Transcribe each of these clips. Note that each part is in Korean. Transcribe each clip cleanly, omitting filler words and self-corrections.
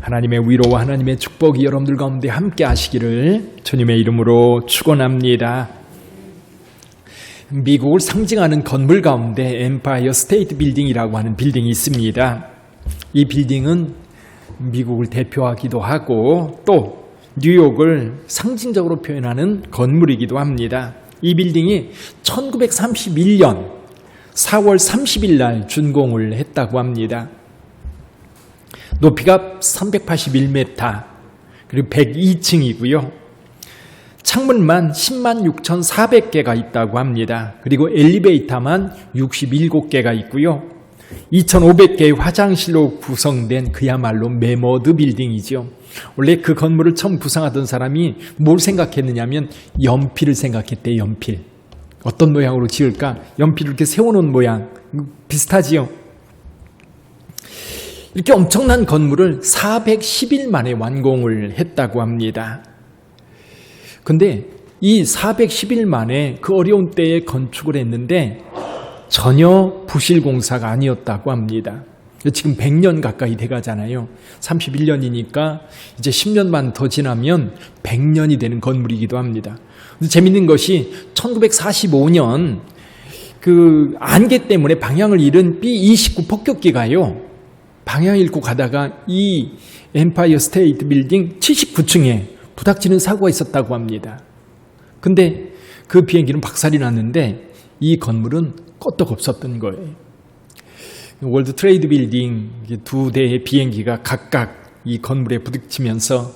하나님의 위로와 하나님의 축복이 여러분들 가운데 함께 하시기를 주님의 이름으로 축원합니다. 미국을 상징하는 건물 가운데 엠파이어 스테이트 빌딩이라고 하는 빌딩이 있습니다. 이 빌딩은 미국을 대표하기도 하고 또 뉴욕을 상징적으로 표현하는 건물이기도 합니다. 이 빌딩이 1931년 4월 30일 날 준공을 했다고 합니다. 높이가 381m, 그리고 102층이고요. 창문만 106,400개가 있다고 합니다. 그리고 엘리베이터만 67개가 있고요. 2,500개의 화장실로 구성된 그야말로 매머드 빌딩이죠. 원래 그 건물을 처음 구상하던 사람이 뭘 생각했느냐면 연필을 생각했대요. 연필. 어떤 모양으로 지을까? 연필을 이렇게 세워놓은 모양. 비슷하지요? 이렇게 엄청난 건물을 410일 만에 완공을 했다고 합니다. 근데 이 410일 만에 그 어려운 때에 건축을 했는데 전혀 부실 공사가 아니었다고 합니다. 지금 100년 가까이 돼가잖아요. 31년이니까 이제 10년만 더 지나면 100년이 되는 건물이기도 합니다. 재밌는 것이 1945년 그 안개 때문에 방향을 잃은 B-29 폭격기가요. 방향 잃고 가다가 이 엠파이어 스테이트 빌딩 79층에 부닥치는 사고가 있었다고 합니다. 근데 그 비행기는 박살이 났는데 이 건물은 껐떡없었던 거예요. 월드 트레이드 빌딩 두 대의 비행기가 각각 이 건물에 부딪히면서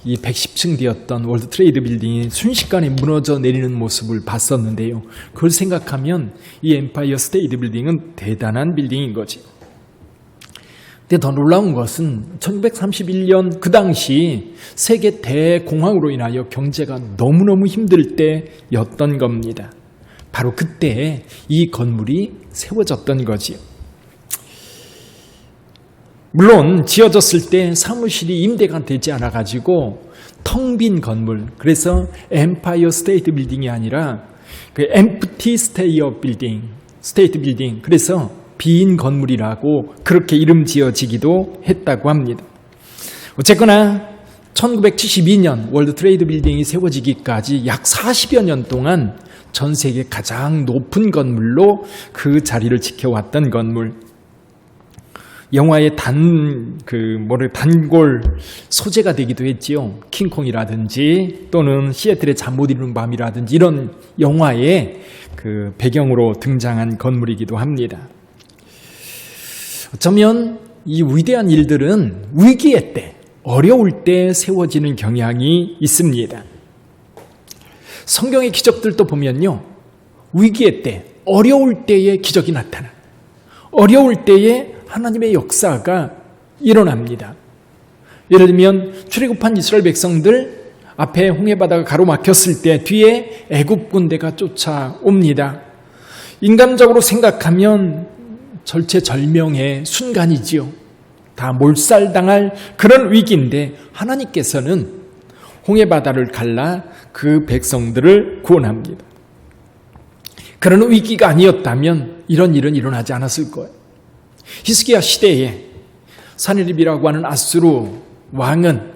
이 110층 되었던 월드 트레이드 빌딩이 순식간에 무너져 내리는 모습을 봤었는데요. 그걸 생각하면 이 엠파이어 스테이트 빌딩은 대단한 빌딩인 거죠. 근데 더 놀라운 것은 1931년 그 당시 세계 대공황으로 인하여 경제가 너무너무 힘들 때였던 겁니다. 바로 그때 이 건물이 세워졌던 거지요. 물론 지어졌을 때 사무실이 임대가 되지 않아가지고 텅 빈 건물, 그래서 엠파이어 스테이트 빌딩이 아니라 그 엠프티 스테이어 빌딩, 스테이트 빌딩, 그래서 빈 건물이라고 그렇게 이름 지어지기도 했다고 합니다. 어쨌거나 1972년 월드 트레이드 빌딩이 세워지기까지 약 40여 년 동안 전 세계 가장 높은 건물로 그 자리를 지켜왔던 건물. 영화의 단골 소재가 되기도 했지요. 킹콩이라든지 또는 시애틀의 잠 못 이루는 밤이라든지 이런 영화의 그 배경으로 등장한 건물이기도 합니다. 어쩌면 이 위대한 일들은 위기의 때, 어려울 때 세워지는 경향이 있습니다. 성경의 기적들도 보면요. 위기의 때, 어려울 때에 기적이 나타나. 어려울 때에 하나님의 역사가 일어납니다. 예를 들면 출애굽한 이스라엘 백성들 앞에 홍해바다가 가로막혔을 때 뒤에 애굽 군대가 쫓아옵니다. 인간적으로 생각하면 절체절명의 순간이지요. 다 몰살당할 그런 위기인데 하나님께서는 홍해바다를 갈라 그 백성들을 구원합니다. 그런 위기가 아니었다면 이런 일은 일어나지 않았을 거예요. 히스기야 시대에 사느립이라고 하는 아수르 왕은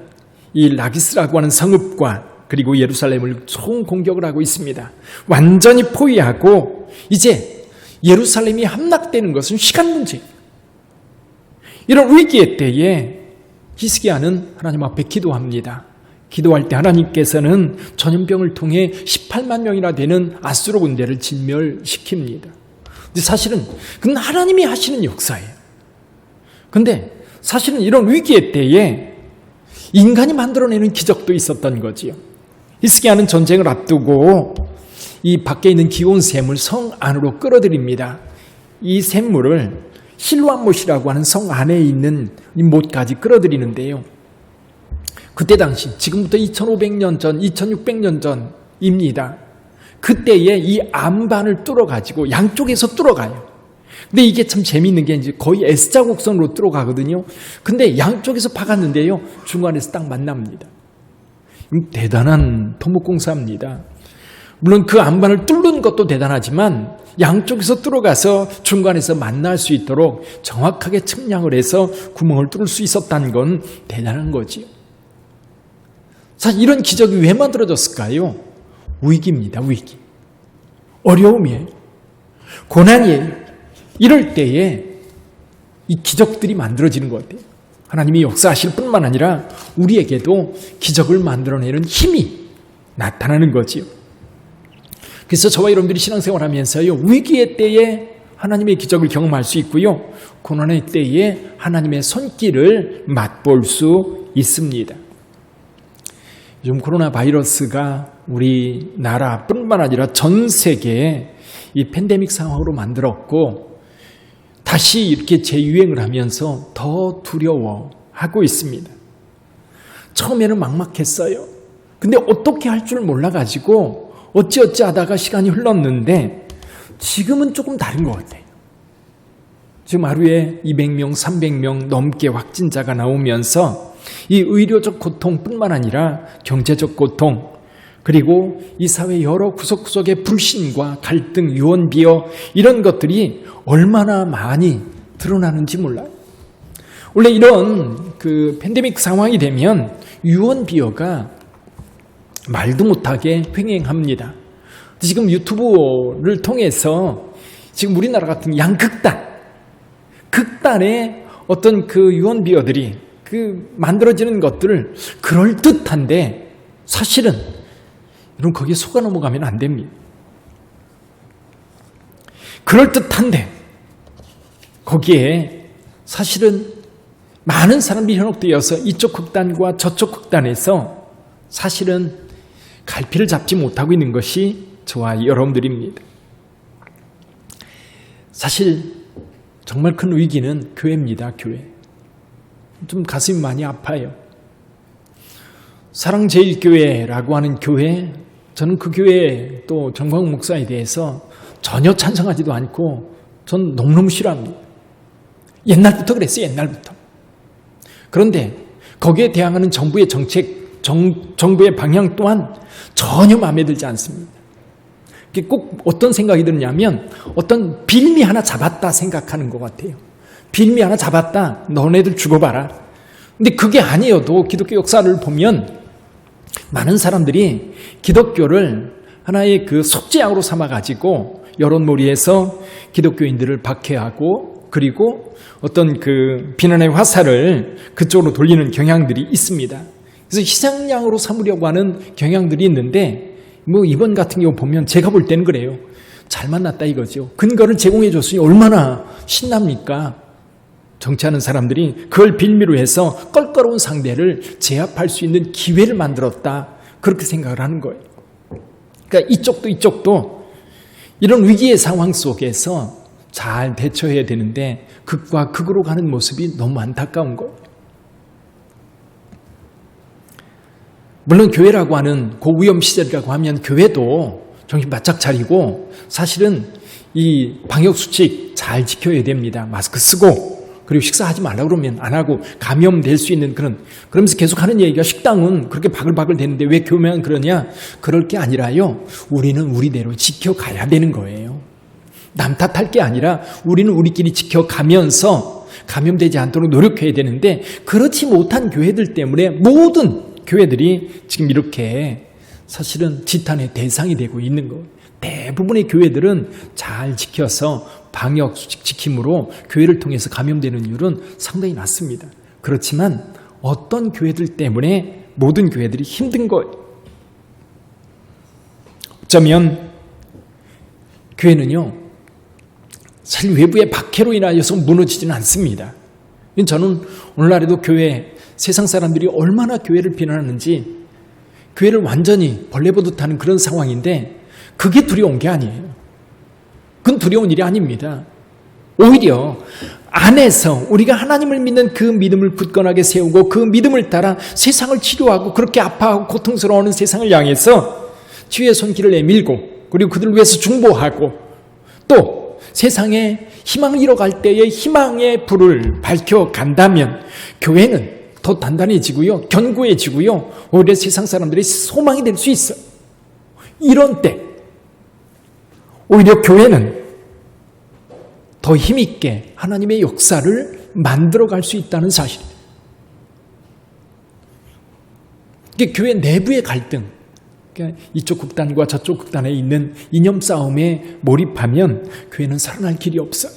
이 라기스라고 하는 성읍과 그리고 예루살렘을 총공격을 하고 있습니다. 완전히 포위하고 이제 예루살렘이 함락되는 것은 시간 문제. 이런 위기의 때에 히스기야는 하나님 앞에 기도합니다. 기도할 때 하나님께서는 전염병을 통해 18만 명이나 되는 아수르 군대를 진멸시킵니다. 근데 사실은 그건 하나님이 하시는 역사예요. 근데 사실은 이런 위기의 때에 인간이 만들어내는 기적도 있었던 거지요. 히스기야는 전쟁을 앞두고 이 밖에 있는 기온 샘을 성 안으로 끌어들입니다. 이 샘물을 실로암못이라고 하는 성 안에 있는 이 못까지 끌어들이는데요. 그때 당시 지금부터 2500년 전, 2600년 전입니다. 그때에 이 암반을 뚫어가지고 양쪽에서 뚫어가요. 근데 이게 참 재미있는 게 이제 거의 S자 곡선으로 뚫어가거든요. 근데 양쪽에서 박았는데요. 중간에서 딱 만납니다. 대단한 토목공사입니다. 물론 그 암반을 뚫는 것도 대단하지만 양쪽에서 뚫어가서 중간에서 만날 수 있도록 정확하게 측량을 해서 구멍을 뚫을 수 있었다는 건 대단한 거지요. 사실 이런 기적이 왜 만들어졌을까요? 위기입니다. 위기. 어려움이에요. 고난이에요. 이럴 때에 이 기적들이 만들어지는 것 같아요. 하나님이 역사하실 뿐만 아니라 우리에게도 기적을 만들어내는 힘이 나타나는 거지요. 그래서 저와 여러분들이 신앙생활 하면서요, 위기의 때에 하나님의 기적을 경험할 수 있고요, 고난의 때에 하나님의 손길을 맛볼 수 있습니다. 요즘 코로나 바이러스가 우리나라뿐만 아니라 전 세계에 이 팬데믹 상황으로 만들었고 다시 이렇게 재유행을 하면서 더 두려워하고 있습니다. 처음에는 막막했어요. 근데 어떻게 할 줄 몰라가지고 어찌어찌 하다가 시간이 흘렀는데 지금은 조금 다른 것 같아요. 지금 하루에 200명, 300명 넘게 확진자가 나오면서 이 의료적 고통뿐만 아니라 경제적 고통, 그리고 이 사회 여러 구석구석의 불신과 갈등, 유언비어 이런 것들이 얼마나 많이 드러나는지 몰라요. 원래 이런 그 팬데믹 상황이 되면 유언비어가 말도 못하게 횡행합니다. 지금 유튜브를 통해서 지금 우리나라 같은 극단의 어떤 그 유언비어들이 그 만들어지는 것들을 그럴듯한데 사실은 여러분 거기에 속아 넘어가면 안 됩니다. 그럴듯한데 거기에 사실은 많은 사람들이 현혹되어서 이쪽 극단과 저쪽 극단에서 사실은 갈피를 잡지 못하고 있는 것이 저와 여러분들입니다. 사실 정말 큰 위기는 교회입니다. 교회. 좀 가슴이 많이 아파요. 사랑제일교회라고 하는 교회, 저는 그 교회 또 정광훈 목사에 대해서 전혀 찬성하지도 않고 전 너무너무 싫어합니다. 옛날부터 그랬어요. 옛날부터. 그런데 거기에 대항하는 정부의 정책, 정부의 방향 또한 전혀 마음에 들지 않습니다. 꼭 어떤 생각이 드냐면 어떤 빌미 하나 잡았다 생각하는 것 같아요. 빌미 하나 잡았다. 너네들 죽어봐라. 근데 그게 아니어도 기독교 역사를 보면 많은 사람들이 기독교를 하나의 그 속죄양으로 삼아가지고 여론몰이에서 기독교인들을 박해하고 그리고 어떤 그 비난의 화살을 그쪽으로 돌리는 경향들이 있습니다. 그래서 희생양으로 삼으려고 하는 경향들이 있는데 뭐 이번 같은 경우 보면 제가 볼 때는 그래요. 잘 만났다 이거죠. 근거를 제공해 줬으니 얼마나 신납니까? 정치하는 사람들이 그걸 빌미로 해서 껄끄러운 상대를 제압할 수 있는 기회를 만들었다. 그렇게 생각을 하는 거예요. 그러니까 이쪽도 이런 위기의 상황 속에서 잘 대처해야 되는데 극과 극으로 가는 모습이 너무 안타까운 거예요. 물론 교회라고 하는 고위험 시설이라고 하면 교회도 정신 바짝 차리고 사실은 이 방역수칙 잘 지켜야 됩니다. 마스크 쓰고 그리고 식사하지 말라고 그러면 안 하고 감염될 수 있는 그러면서 계속 하는 얘기가 식당은 그렇게 바글바글 되는데 왜 교회만 그러냐? 그럴 게 아니라요. 우리는 우리대로 지켜가야 되는 거예요. 남 탓할 게 아니라 우리는 우리끼리 지켜가면서 감염되지 않도록 노력해야 되는데 그렇지 못한 교회들 때문에 모든 교회들이 지금 이렇게 사실은 지탄의 대상이 되고 있는 거예요. 대부분의 교회들은 잘 지켜서 방역 수칙 지킴으로 교회를 통해서 감염되는 이율은 상당히 낮습니다. 그렇지만 어떤 교회들 때문에 모든 교회들이 힘든 거예요. 어쩌면 교회는요, 사실 외부의 박해로 인하여서 무너지지는 않습니다. 저는 오늘날에도 교회, 세상 사람들이 얼마나 교회를 비난하는지 교회를 완전히 벌레 보듯 하는 그런 상황인데 그게 두려운 게 아니에요. 그건 두려운 일이 아닙니다. 오히려 안에서 우리가 하나님을 믿는 그 믿음을 굳건하게 세우고 그 믿음을 따라 세상을 치료하고 그렇게 아파하고 고통스러워하는 세상을 향해서 치유의 손길을 내밀고 그리고 그들을 위해서 중보하고 또 세상에 희망을 잃어갈 때에 희망의 불을 밝혀간다면 교회는 더 단단해지고요, 견고해지고요, 오히려 세상 사람들의 소망이 될 수 있어요. 이런 때 오히려 교회는 더 힘있게 하나님의 역사를 만들어갈 수 있다는 사실입니다. 이게 교회 내부의 갈등, 그러니까 이쪽 극단과 저쪽 극단에 있는 이념 싸움에 몰입하면 교회는 살아날 길이 없어요.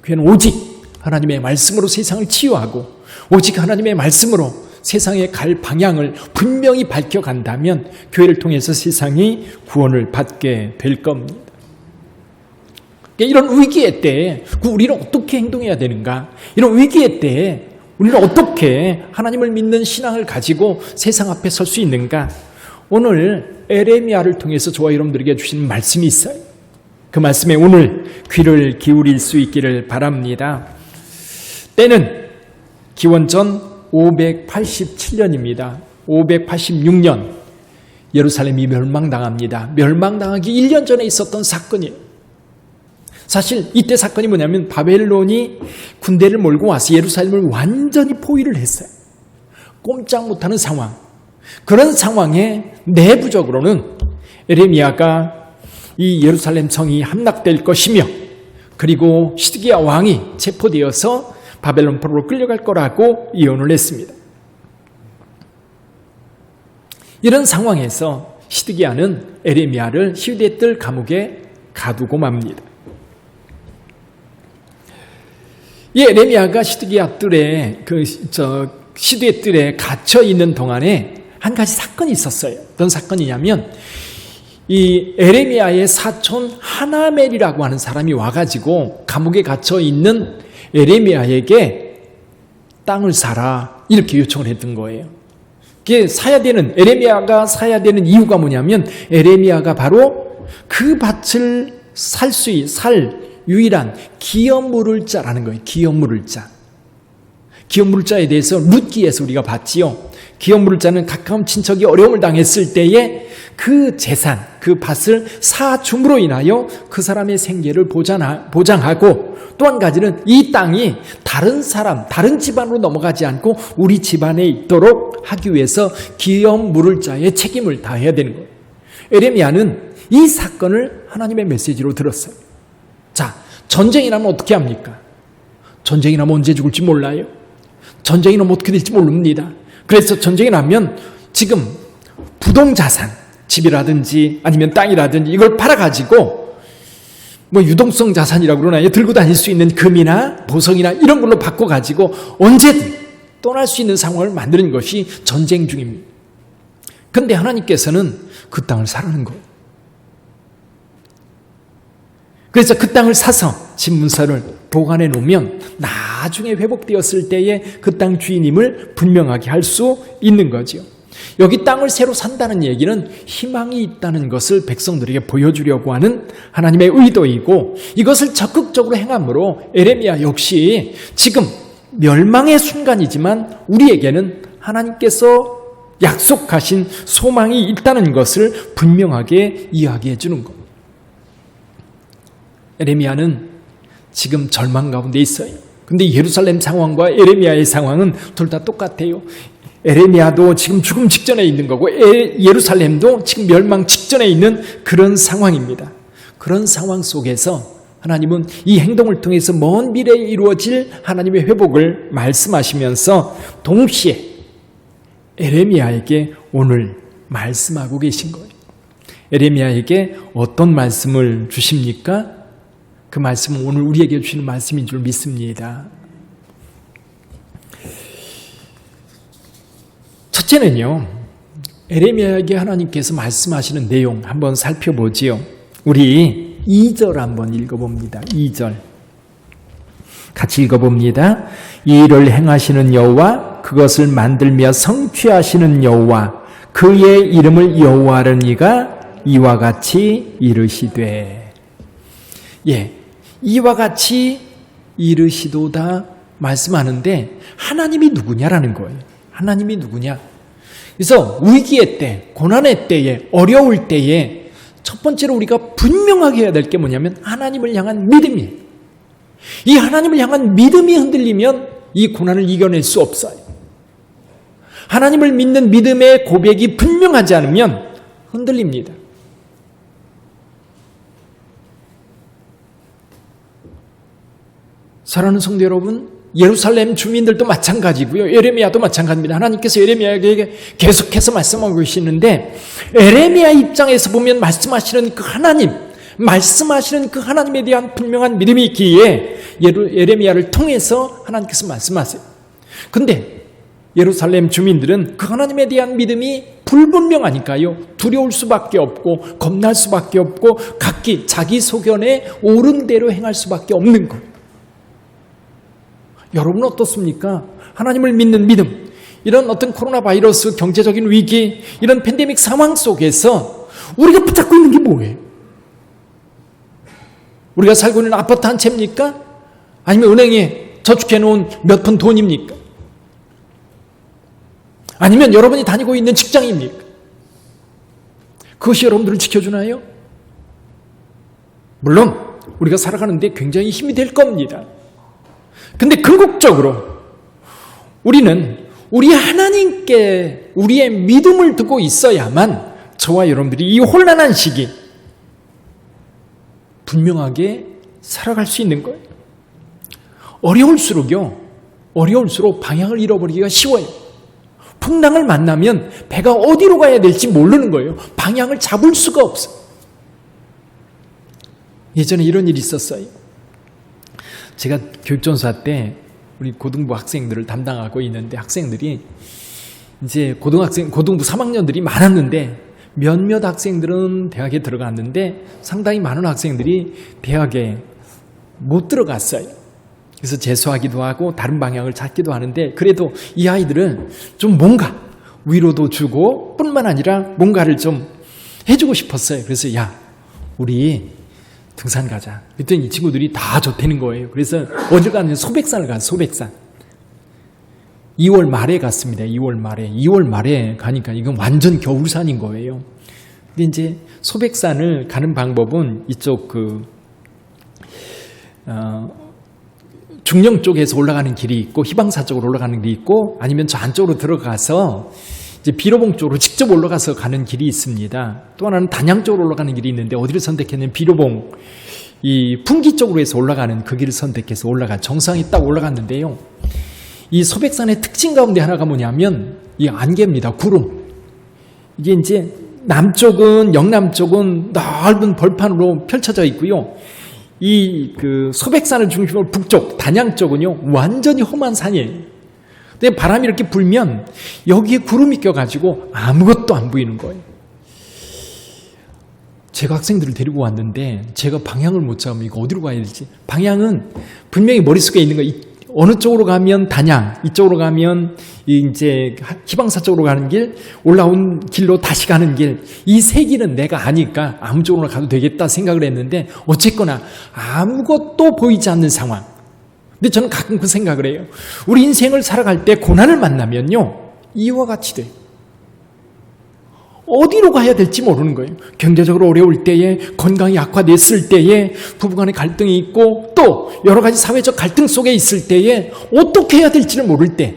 교회는 오직 하나님의 말씀으로 세상을 치유하고 오직 하나님의 말씀으로 세상에 갈 방향을 분명히 밝혀간다면 교회를 통해서 세상이 구원을 받게 될 겁니다. 이런 위기의 때에 우리는 어떻게 행동해야 되는가? 이런 위기의 때에 우리는 어떻게 하나님을 믿는 신앙을 가지고 세상 앞에 설 수 있는가? 오늘 에레미야를 통해서 저와 여러분들에게 주시는 말씀이 있어요. 그 말씀에 오늘 귀를 기울일 수 있기를 바랍니다. 때는 기원전 587년입니다. 586년 예루살렘이 멸망당합니다. 멸망당하기 1년 전에 있었던 사건이에요. 사실 이때 사건이 뭐냐면 바벨론이 군대를 몰고 와서 예루살렘을 완전히 포위를 했어요. 꼼짝 못하는 상황. 그런 상황에 내부적으로는 에레미야가 이 예루살렘 성이 함락될 것이며 그리고 시드기야 왕이 체포되어서 바벨론 포로로 끌려갈 거라고 예언을 했습니다. 이런 상황에서 시드기야는 에레미야를 시드의 뜰 감옥에 가두고 맙니다. 이 에레미야가 시드기야 뜰에 시드의 뜰에 갇혀 있는 동안에 한 가지 사건이 있었어요. 어떤 사건이냐면 이 에레미야의 사촌 하나멜이라고 하는 사람이 와가지고 감옥에 갇혀 있는 에레미야에게 땅을 사라 이렇게 요청을 했던 거예요. 그게 에레미야가 사야 되는 이유가 뭐냐면 에레미야가 바로 그 밭을 살 유일한 기업 물을 자라는 거예요. 기업 물을 자. 기업 물을 자에 대해서 룻기에서 우리가 봤지요. 기업 물을 자는 가까운 친척이 어려움을 당했을 때에 그 재산, 그 밭을 사줌으로 인하여 그 사람의 생계를 보장하고 또 한 가지는 이 땅이 다른 집안으로 넘어가지 않고 우리 집안에 있도록 하기 위해서 기업 물을 자의 책임을 다해야 되는 거예요. 에레미야는 이 사건을 하나님의 메시지로 들었어요. 자, 전쟁이 나면 어떻게 합니까? 전쟁이 나면 언제 죽을지 몰라요. 전쟁이 나면 어떻게 될지 모릅니다. 그래서 전쟁이 나면 지금 부동자산, 집이라든지 아니면 땅이라든지 이걸 팔아가지고 유동성 자산이라고 그러나요? 들고 다닐 수 있는 금이나 보석이나 이런 걸로 바꿔가지고 언제든 떠날 수 있는 상황을 만드는 것이 전쟁 중입니다. 그런데 하나님께서는 그 땅을 사라는 거예요. 그래서 그 땅을 사서 집 문서를 보관해 놓으면 나중에 회복되었을 때에 그 땅 주인임을 분명하게 할 수 있는 거죠. 여기 땅을 새로 산다는 얘기는 희망이 있다는 것을 백성들에게 보여주려고 하는 하나님의 의도이고 이것을 적극적으로 행함으로 에레미야 역시 지금 멸망의 순간이지만 우리에게는 하나님께서 약속하신 소망이 있다는 것을 분명하게 이야기해 주는 것. 에레미야는 지금 절망 가운데 있어요. 근데 예루살렘 상황과 에레미야의 상황은 둘 다 똑같아요. 에레미야도 지금 죽음 직전에 있는 거고 예루살렘도 지금 멸망 직전에 있는 그런 상황입니다. 그런 상황 속에서 하나님은 이 행동을 통해서 먼 미래에 이루어질 하나님의 회복을 말씀하시면서 동시에 에레미야에게 오늘 말씀하고 계신 거예요. 에레미야에게 어떤 말씀을 주십니까? 그 말씀은 오늘 우리에게 주시는 말씀인 줄 믿습니다. 첫째는요, 에레미야에게 하나님께서 말씀하시는 내용 한번 살펴보지요. 우리 2절 한번 읽어봅니다. 2절 같이 읽어봅니다. 이 일을 행하시는 여호와, 그것을 만들며 성취하시는 여호와, 그의 이름을 여호와르니가 이와 같이 이르시되. 이와 같이 이르시도다 말씀하는데 하나님이 누구냐라는 거예요. 하나님이 누구냐? 그래서 위기의 때, 고난의 때에, 어려울 때에 첫 번째로 우리가 분명하게 해야 될 게 뭐냐면 하나님을 향한 믿음이에요. 이 하나님을 향한 믿음이 흔들리면 이 고난을 이겨낼 수 없어요. 하나님을 믿는 믿음의 고백이 분명하지 않으면 흔들립니다. 사랑하는 성도 여러분, 예루살렘 주민들도 마찬가지고요. 예레미야도 마찬가지입니다. 하나님께서 예레미야에게 계속해서 말씀하고 계시는데 예레미야 입장에서 보면 말씀하시는 그 하나님, 말씀하시는 그 하나님에 대한 분명한 믿음이 있기에 예레미야를 통해서 하나님께서 말씀하세요. 근데 예루살렘 주민들은 그 하나님에 대한 믿음이 불분명하니까요. 두려울 수밖에 없고 겁날 수밖에 없고 각기 자기 소견에 옳은 대로 행할 수밖에 없는 거예요. 여러분은 어떻습니까? 하나님을 믿는 믿음, 이런 어떤 코로나 바이러스 경제적인 위기, 이런 팬데믹 상황 속에서 우리가 붙잡고 있는 게 뭐예요? 우리가 살고 있는 아파트 한 채입니까? 아니면 은행에 저축해 놓은 몇 푼 돈입니까? 아니면 여러분이 다니고 있는 직장입니까? 그것이 여러분들을 지켜주나요? 물론 우리가 살아가는데 굉장히 힘이 될 겁니다. 근데 궁극적으로 우리는 우리 하나님께 우리의 믿음을 두고 있어야만 저와 여러분들이 이 혼란한 시기 분명하게 살아갈 수 있는 거예요. 어려울수록 방향을 잃어버리기가 쉬워요. 풍랑을 만나면 배가 어디로 가야 될지 모르는 거예요. 방향을 잡을 수가 없어요. 예전에 이런 일이 있었어요. 제가 교육전수할 때 우리 고등부 학생들을 담당하고 있는데 학생들이 이제 고등부 3학년들이 많았는데 몇몇 학생들은 대학에 들어갔는데 상당히 많은 학생들이 대학에 못 들어갔어요. 그래서 재수하기도 하고 다른 방향을 찾기도 하는데 그래도 이 아이들은 좀 뭔가 위로도 주고 뿐만 아니라 뭔가를 좀 해주고 싶었어요. 그래서 야, 우리 등산 가자. 그랬더니 이 친구들이 다 좋다는 거예요. 그래서 어딜 가는지 소백산을 가서 소백산. 2월 말에 갔습니다. 2월 말에 가니까 이건 완전 겨울산인 거예요. 근데 이제 소백산을 가는 방법은 이쪽 중령 쪽에서 올라가는 길이 있고 희방사 쪽으로 올라가는 길이 있고 아니면 저 안쪽으로 들어가서 이제 비로봉 쪽으로 직접 올라가서 가는 길이 있습니다. 또 하나는 단양 쪽으로 올라가는 길이 있는데 어디를 선택했냐면 비로봉 이 풍기 쪽으로 해서 올라가는 그 길을 선택해서 정상에 딱 올라갔는데요. 이 소백산의 특징 가운데 하나가 뭐냐면 이 안개입니다. 구름. 이게 이제 영남 쪽은 넓은 벌판으로 펼쳐져 있고요. 이 소백산을 중심으로 북쪽 단양 쪽은요 완전히 험한 산이에요. 근데 바람이 이렇게 불면 여기에 구름이 껴가지고 아무것도 안 보이는 거예요. 제가 학생들을 데리고 왔는데 제가 방향을 못 잡으면 이거 어디로 가야 될지. 방향은 분명히 머릿속에 있는 거예요. 어느 쪽으로 가면 단양, 이쪽으로 가면 이제 희방사 쪽으로 가는 길, 올라온 길로 다시 가는 길. 이 세 길은 내가 아니까 아무 쪽으로 가도 되겠다 생각을 했는데 어쨌거나 아무것도 보이지 않는 상황. 근데 저는 가끔 그 생각을 해요. 우리 인생을 살아갈 때 고난을 만나면요 이와 같이 돼요. 어디로 가야 될지 모르는 거예요. 경제적으로 어려울 때에, 건강이 악화됐을 때에, 부부간의 갈등이 있고 또 여러 가지 사회적 갈등 속에 있을 때에 어떻게 해야 될지를 모를 때,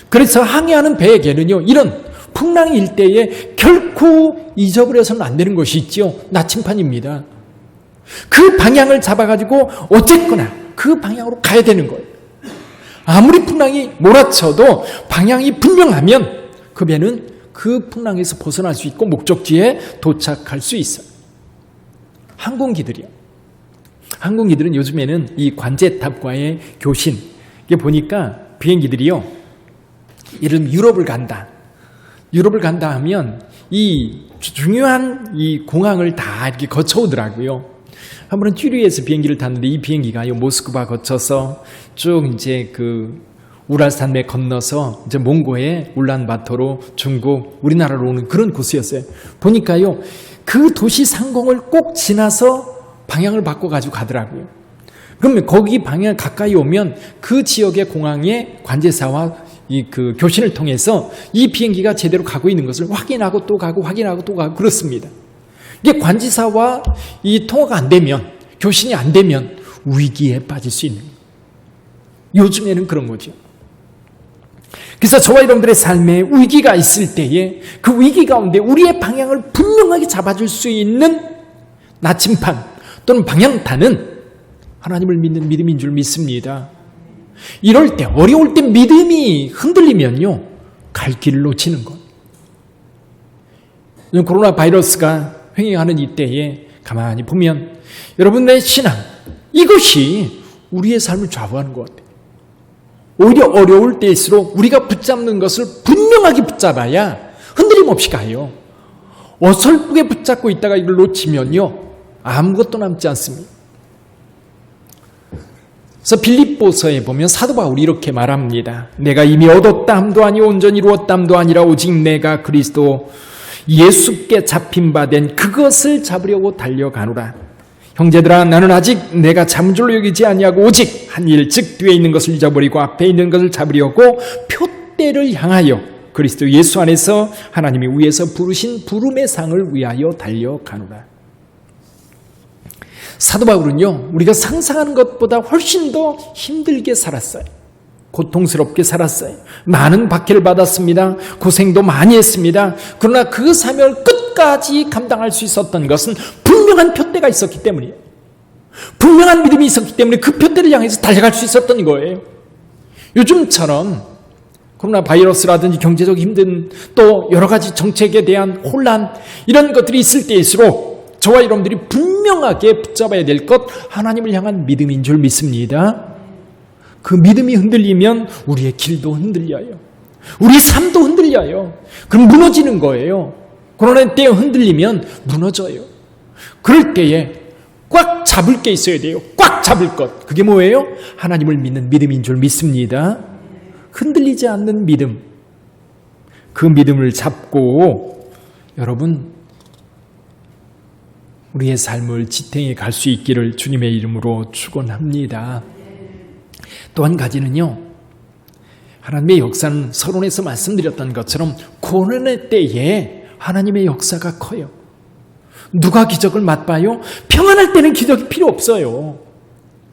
그래서 항해하는 배에게는요 이런 풍랑이 일 때에 결코 잊어버려서는 안 되는 것이 있죠. 나침판입니다. 그 방향을 잡아가지고 어쨌거나 그 방향으로 가야 되는 거예요. 아무리 풍랑이 몰아쳐도 방향이 분명하면 그 배는 그 풍랑에서 벗어날 수 있고 목적지에 도착할 수 있어요. 항공기들이요. 항공기들은 요즘에는 이 관제탑과의 교신, 이게 보니까 비행기들이요, 예를 들면 유럽을 간다 하면 이 중요한 이 공항을 다 이렇게 거쳐오더라고요. 한 번은 쥐리에서 비행기를 탔는데 이 비행기가 모스크바 거쳐서 쭉 이제 우랄산맥 건너서 이제 몽고의 울란바토르, 중국, 우리나라로 오는 그런 코스였어요. 보니까요, 그 도시 상공을 꼭 지나서 방향을 바꿔가지고 가더라고요. 그러면 거기 방향 가까이 오면 그 지역의 공항의 관제사와 교신을 통해서 이 비행기가 제대로 가고 있는 것을 확인하고 또 가고 확인하고 또 가고 그렇습니다. 이게 관제사와 이 통화가 안 되면, 교신이 안 되면 위기에 빠질 수 있는 거예요. 요즘에는 그런 거죠. 그래서 저와 여러분들의 삶에 위기가 있을 때에 그 위기 가운데 우리의 방향을 분명하게 잡아줄 수 있는 나침판 또는 방향탄은 하나님을 믿는 믿음인 줄 믿습니다. 이럴 때, 어려울 때 믿음이 흔들리면요, 갈 길을 놓치는 것. 코로나 바이러스가 횡행하는 이때에 가만히 보면 여러분의 신앙, 이것이 우리의 삶을 좌우하는 것 같아요. 오히려 어려울 때일수록 우리가 붙잡는 것을 분명하게 붙잡아야 흔들림 없이 가요. 어설프게 붙잡고 있다가 이걸 놓치면요, 아무것도 남지 않습니다. 그래서 빌립보서에 보면 사도 바울이 이렇게 말합니다. 내가 이미 얻었다함도 아니오 온전히 이루었다함도 아니라 오직 내가 그리스도 예수께 잡힌 바 된 그것을 잡으려고 달려가노라. 형제들아, 나는 아직 내가 잡은 줄로 여기지 아니하고 오직 한 일, 즉 뒤에 있는 것을 잊어버리고 앞에 있는 것을 잡으려고 표대를 향하여 그리스도 예수 안에서 하나님이 위에서 부르신 부름의 상을 위하여 달려가노라. 사도 바울은요, 우리가 상상하는 것보다 훨씬 더 힘들게 살았어요. 고통스럽게 살았어요. 많은 박해를 받았습니다. 고생도 많이 했습니다. 그러나 그 사명을 끝까지 감당할 수 있었던 것은 분명한 표대가 있었기 때문이에요. 분명한 믿음이 있었기 때문에 그 표대를 향해서 달려갈 수 있었던 거예요. 요즘처럼 코로나 바이러스라든지 경제적 힘든 또 여러 가지 정책에 대한 혼란, 이런 것들이 있을 때일수록 저와 여러분들이 분명하게 붙잡아야 될 것, 하나님을 향한 믿음인 줄 믿습니다. 그 믿음이 흔들리면 우리의 길도 흔들려요. 우리의 삶도 흔들려요. 그럼 무너지는 거예요. 코로나 때에 흔들리면 무너져요. 그럴 때에 꽉 잡을 게 있어야 돼요. 꽉 잡을 것. 그게 뭐예요? 하나님을 믿는 믿음인 줄 믿습니다. 흔들리지 않는 믿음. 그 믿음을 잡고 여러분, 우리의 삶을 지탱해 갈 수 있기를 주님의 이름으로 축원합니다. 또 한 가지는요, 하나님의 역사는 서론에서 말씀드렸던 것처럼 고난의 때에 하나님의 역사가 커요. 누가 기적을 맛봐요? 평안할 때는 기적이 필요 없어요.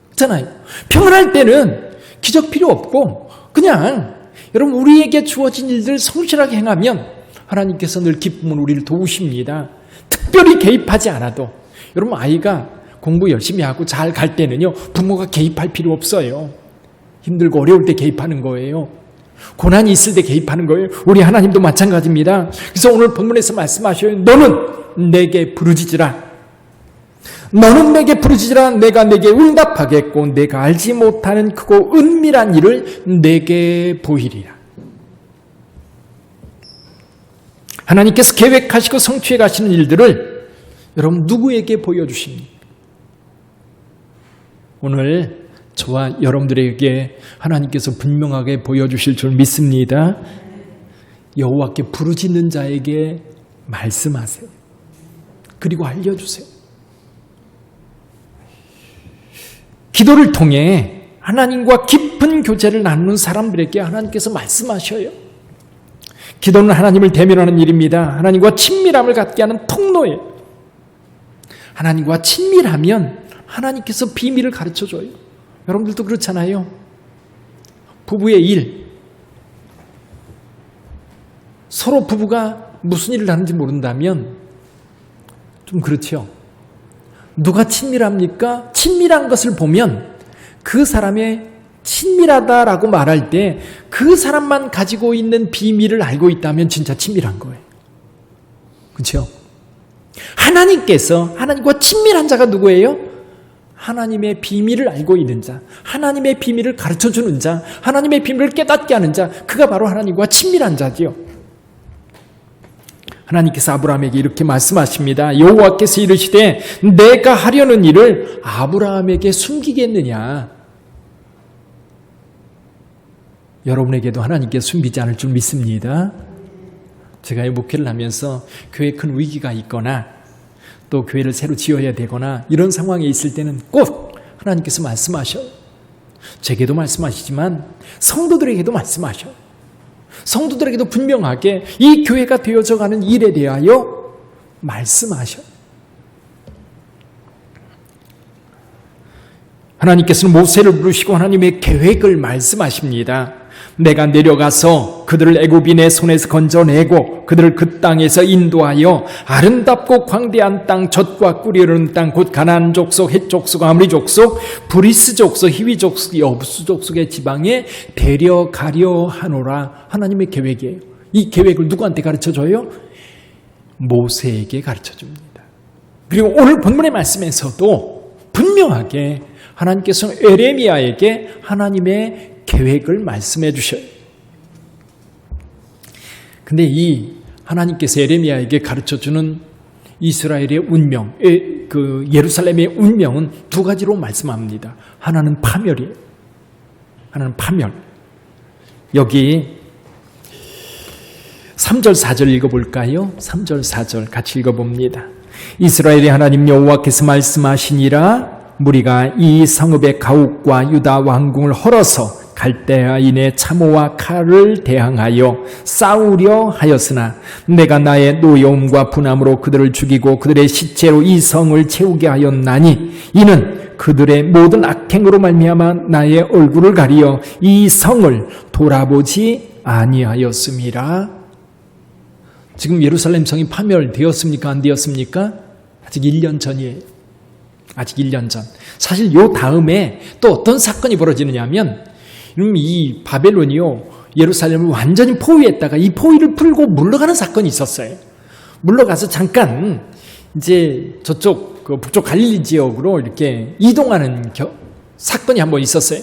그렇잖아요. 평안할 때는 기적 필요 없고 그냥 여러분, 우리에게 주어진 일들을 성실하게 행하면 하나님께서 늘 기쁨으로 우리를 도우십니다. 특별히 개입하지 않아도. 여러분, 아이가 공부 열심히 하고 잘 갈 때는요, 부모가 개입할 필요 없어요. 힘들고 어려울 때 개입하는 거예요. 고난이 있을 때 개입하는 거예요. 우리 하나님도 마찬가지입니다. 그래서 오늘 본문에서 말씀하셔요. 너는 내게 부르짖으라. 너는 내게 부르짖으라. 내가 내게 응답하겠고 내가 알지 못하는 크고 은밀한 일을 내게 보이리라. 하나님께서 계획하시고 성취해 가시는 일들을 여러분 누구에게 보여주십니까? 오늘 저와 여러분들에게 하나님께서 분명하게 보여주실 줄 믿습니다. 여호와께 부르짖는 자에게 말씀하세요. 그리고 알려주세요. 기도를 통해 하나님과 깊은 교제를 나누는 사람들에게 하나님께서 말씀하셔요. 기도는 하나님을 대면하는 일입니다. 하나님과 친밀함을 갖게 하는 통로예요. 하나님과 친밀하면 하나님께서 비밀을 가르쳐줘요. 여러분들도 그렇잖아요. 부부의 일. 서로 부부가 무슨 일을 하는지 모른다면 좀 그렇죠. 누가 친밀합니까? 친밀한 것을 보면 그 사람의 친밀하다라고 말할 때 그 사람만 가지고 있는 비밀을 알고 있다면 진짜 친밀한 거예요. 그렇죠? 하나님께서, 하나님과 친밀한 자가 누구예요? 하나님의 비밀을 알고 있는 자, 하나님의 비밀을 가르쳐주는 자, 하나님의 비밀을 깨닫게 하는 자, 그가 바로 하나님과 친밀한 자지요. 하나님께서 아브라함에게 이렇게 말씀하십니다. 여호와께서 이르시되 내가 하려는 일을 아브라함에게 숨기겠느냐. 여러분에게도 하나님께서 숨기지 않을 줄 믿습니다. 제가 이 목회를 하면서 교회에 큰 위기가 있거나 또 교회를 새로 지어야 되거나 이런 상황에 있을 때는 꼭 하나님께서 말씀하셔요. 제게도 말씀하시지만 성도들에게도 말씀하셔요. 성도들에게도 분명하게 이 교회가 되어져가는 일에 대하여 말씀하셔요. 하나님께서는 모세를 부르시고 하나님의 계획을 말씀하십니다. 내가 내려가서 그들을 애굽인의 손에서 건져내고 그들을 그 땅에서 인도하여 아름답고 광대한 땅, 젖과 꿀이 흐르는 땅, 곧 가나안 족속, 헷 족속, 아모리 족속, 브리스 족속, 히위 족속, 여부수 족속의 지방에 데려가려 하노라. 하나님의 계획이에요. 이 계획을 누구한테 가르쳐줘요? 모세에게 가르쳐줍니다. 그리고 오늘 본문의 말씀에서도 분명하게 하나님께서는 에레미야에게 하나님의 계획을 말씀해 주셔요. 근데 이 하나님께서 에레미야에게 가르쳐주는 이스라엘의 운명, 그 예루살렘의 운명은 두 가지로 말씀합니다. 하나는 파멸이에요. 하나는 파멸. 여기 3절 4절 읽어볼까요? 3절 4절 같이 읽어봅니다. 이스라엘의 하나님 여호와께서 말씀하시니라. 무리가 이 성읍의 가옥과 유다 왕궁을 헐어서 갈대아인의 참호와 칼을 대항하여 싸우려 하였으나 내가 나의 노여움과 분함으로 그들을 죽이고 그들의 시체로 이 성을 채우게 하였나니 이는 그들의 모든 악행으로 말미암아 나의 얼굴을 가리어 이 성을 돌아보지 아니하였음이라. 지금 예루살렘 성이 파멸되었습니까? 안 되었습니까? 아직 1년 전이에요. 아직 1년 전. 사실 요 다음에 또 어떤 사건이 벌어지느냐 하면 이 바벨론이요 예루살렘을 완전히 포위했다가 이 포위를 풀고 물러가는 사건이 있었어요. 물러가서 잠깐 이제 저쪽 그 북쪽 갈릴리 지역으로 이렇게 이동하는 사건이 한번 있었어요.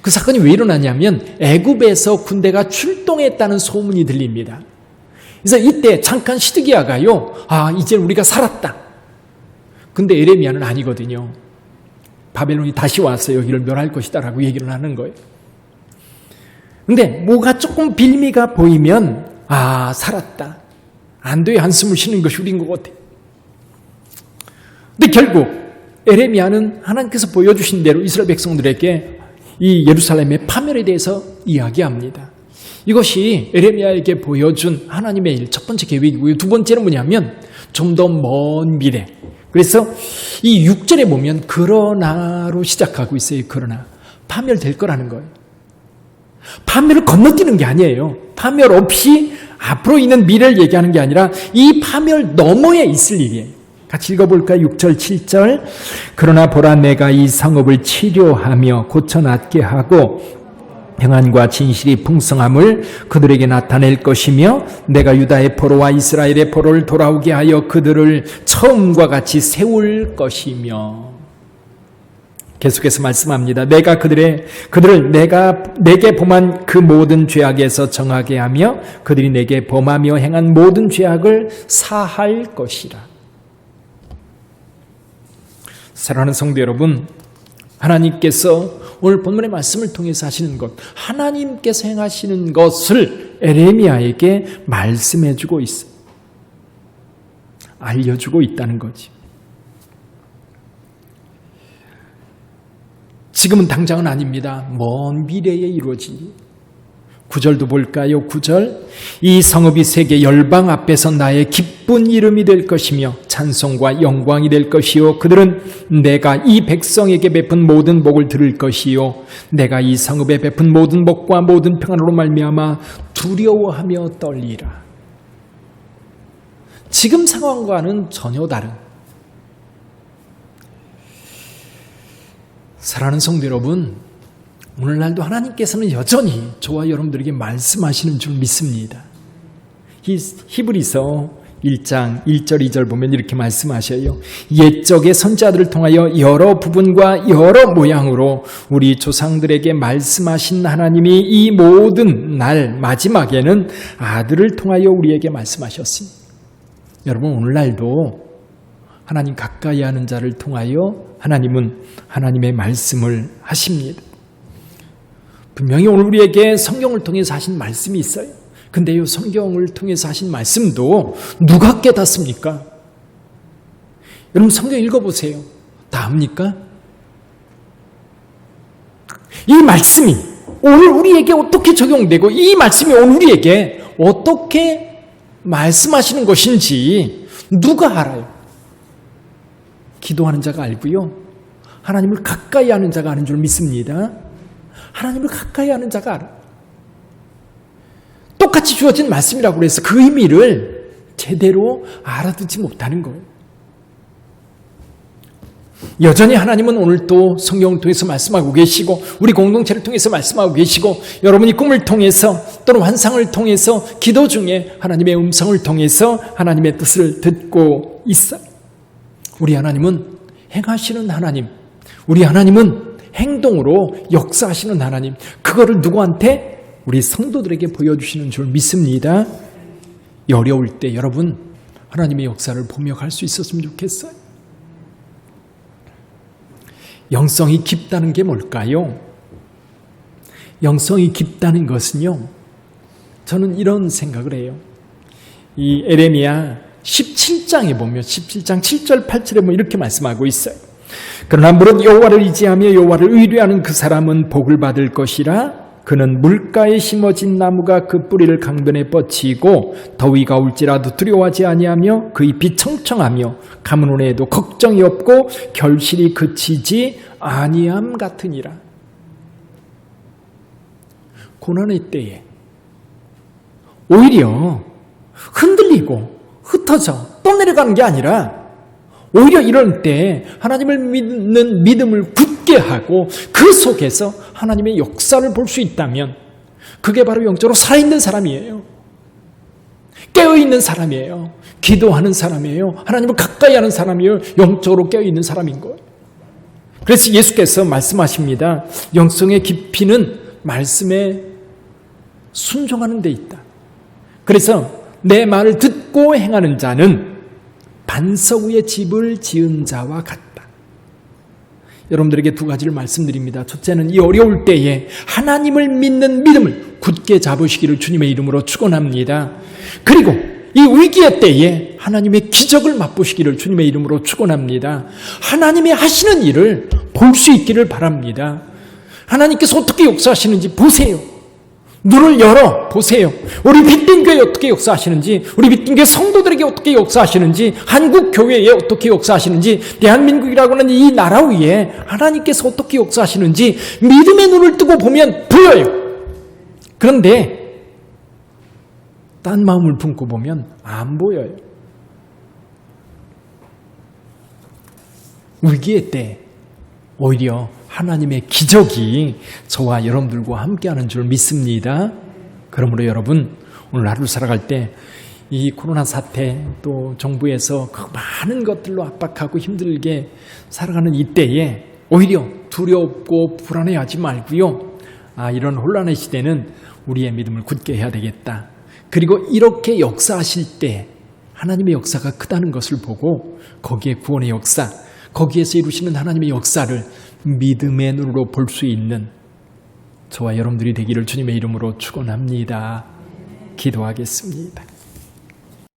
그 사건이 왜 일어나냐면 애굽에서 군대가 출동했다는 소문이 들립니다. 그래서 이때 잠깐 시드기야가요, 이제 우리가 살았다. 근데 에레미야는 아니거든요. 바벨론이 다시 와서 여기를 멸할 것이다라고 얘기를 하는 거예요. 근데 뭐가 조금 빌미가 보이면 살았다. 안도의 한숨을 쉬는 것이 우리인 것 같아. 근데 결국 에레미야는 하나님께서 보여주신 대로 이스라엘 백성들에게 이 예루살렘의 파멸에 대해서 이야기합니다. 이것이 에레미야에게 보여준 하나님의 일, 첫 번째 계획이고요. 두 번째는 뭐냐면 좀 더 먼 미래. 그래서 이 6절에 보면 그러나로 시작하고 있어요. 그러나 파멸될 거라는 거예요. 파멸을 건너뛰는 게 아니에요. 파멸 없이 앞으로 있는 미래를 얘기하는 게 아니라 이 파멸 너머에 있을 일이에요. 같이 읽어볼까요? 6절 7절. 그러나 보라 내가 이 성읍을 치료하며 고쳐낫게 하고 평안과 진실이 풍성함을 그들에게 나타낼 것이며 내가 유다의 포로와 이스라엘의 포로를 돌아오게 하여 그들을 처음과 같이 세울 것이며. 계속해서 말씀합니다. 내가 그들을 내게 범한 그 모든 죄악에서 정하게 하며 그들이 내게 범하며 행한 모든 죄악을 사할 것이라. 사랑하는 성도 여러분, 하나님께서 오늘 본문의 말씀을 통해서 하시는 것, 하나님께서 행하시는 것을 에레미야에게 말씀해주고 있어요. 알려주고 있다는 거지. 지금은 당장은 아닙니다. 먼 미래에 이루어지니. 9절도 볼까요? 9절. 이 성읍이 세계 열방 앞에서 나의 기쁜 이름이 될 것이며 찬송과 영광이 될 것이요 그들은 내가 이 백성에게 베푼 모든 복을 들을 것이요 내가 이 성읍에 베푼 모든 복과 모든 평안으로 말미암아 두려워하며 떨리라. 지금 상황과는 전혀 다른, 사랑하는 성도 여러분, 오늘날도 하나님께서는 여전히 저와 여러분들에게 말씀하시는 줄 믿습니다. 히브리서 1장 1절 2절 보면 이렇게 말씀하셔요. 옛적의 선지자들을 통하여 여러 부분과 여러 모양으로 우리 조상들에게 말씀하신 하나님이 이 모든 날 마지막에는 아들을 통하여 우리에게 말씀하셨습니다. 여러분, 오늘날도 하나님 가까이 하는 자를 통하여 하나님은 하나님의 말씀을 하십니다. 분명히 오늘 우리에게 성경을 통해서 하신 말씀이 있어요. 근데 이 성경을 통해서 하신 말씀도 누가 깨닫습니까? 여러분 성경 읽어보세요. 다 압니까? 이 말씀이 오늘 우리에게 어떻게 적용되고 이 말씀이 오늘 우리에게 어떻게 말씀하시는 것인지 누가 알아요? 기도하는 자가 알고요. 하나님을 가까이 하는 자가 아는 줄 믿습니다. 하나님을 가까이 하는 자가 알아. 똑같이 주어진 말씀이라고 해서 그 의미를 제대로 알아듣지 못하는 거예요. 여전히 하나님은 오늘도 성경을 통해서 말씀하고 계시고 우리 공동체를 통해서 말씀하고 계시고 여러분이 꿈을 통해서 또는 환상을 통해서 기도 중에 하나님의 음성을 통해서 하나님의 뜻을 듣고 있어요. 우리 하나님은 행하시는 하나님, 우리 하나님은 행동으로 역사하시는 하나님, 그거를 누구한테? 우리 성도들에게 보여주시는 줄 믿습니다. 이 어려울 때 여러분 하나님의 역사를 보며 갈 수 있었으면 좋겠어요. 영성이 깊다는 게 뭘까요? 영성이 깊다는 것은요, 저는 이런 생각을 해요. 이 에레미야 17장에 보면 17장 7절 8절에 뭐 이렇게 말씀하고 있어요. 그러나 무릇 여호와를 의지하며 여호와를 의뢰하는 그 사람은 복을 받을 것이라. 그는 물가에 심어진 나무가 그 뿌리를 강변에 뻗치고 더위가 올지라도 두려워하지 아니하며 그 잎이 청청하며 가뭄에도 걱정이 없고 결실이 그치지 아니함 같으니라. 고난의 때에 오히려 흔들리고 흩어져 떠내려가는 게 아니라 오히려 이럴 때 하나님을 믿는 믿음을 굳게 하고 그 속에서 하나님의 역사를 볼 수 있다면 그게 바로 영적으로 살아있는 사람이에요. 깨어있는 사람이에요. 기도하는 사람이에요. 하나님을 가까이 하는 사람이에요. 영적으로 깨어있는 사람인 거예요. 그래서 예수께서 말씀하십니다. 영성의 깊이는 말씀에 순종하는 데 있다. 그래서 내 말을 듣고 행하는 자는 반석 위에 집을 지은 자와 같다. 여러분들에게 두 가지를 말씀드립니다. 첫째는 이 어려울 때에 하나님을 믿는 믿음을 굳게 잡으시기를 주님의 이름으로 축원합니다. 그리고 이 위기의 때에 하나님의 기적을 맛보시기를 주님의 이름으로 축원합니다. 하나님이 하시는 일을 볼 수 있기를 바랍니다. 하나님께서 어떻게 역사하시는지 보세요. 눈을 열어 보세요. 우리 빅빈교회에 어떻게 역사하시는지, 우리 빅빈교회 성도들에게 어떻게 역사하시는지, 한국 교회에 어떻게 역사하시는지, 대한민국이라고 하는 이 나라 위에 하나님께서 어떻게 역사하시는지 믿음의 눈을 뜨고 보면 보여요. 그런데 딴 마음을 품고 보면 안 보여요. 위기의 때 오히려 하나님의 기적이 저와 여러분들과 함께하는 줄 믿습니다. 그러므로 여러분 오늘 하루 살아갈 때 이 코로나 사태 또 정부에서 그 많은 것들로 압박하고 힘들게 살아가는 이때에 오히려 두렵고 불안해하지 말고요. 이런 혼란의 시대는 우리의 믿음을 굳게 해야 되겠다. 그리고 이렇게 역사하실 때 하나님의 역사가 크다는 것을 보고 거기에 구원의 역사, 거기에서 이루시는 하나님의 역사를 믿음의 눈으로 볼 수 있는 저와 여러분들이 되기를 주님의 이름으로 축원합니다. 기도하겠습니다.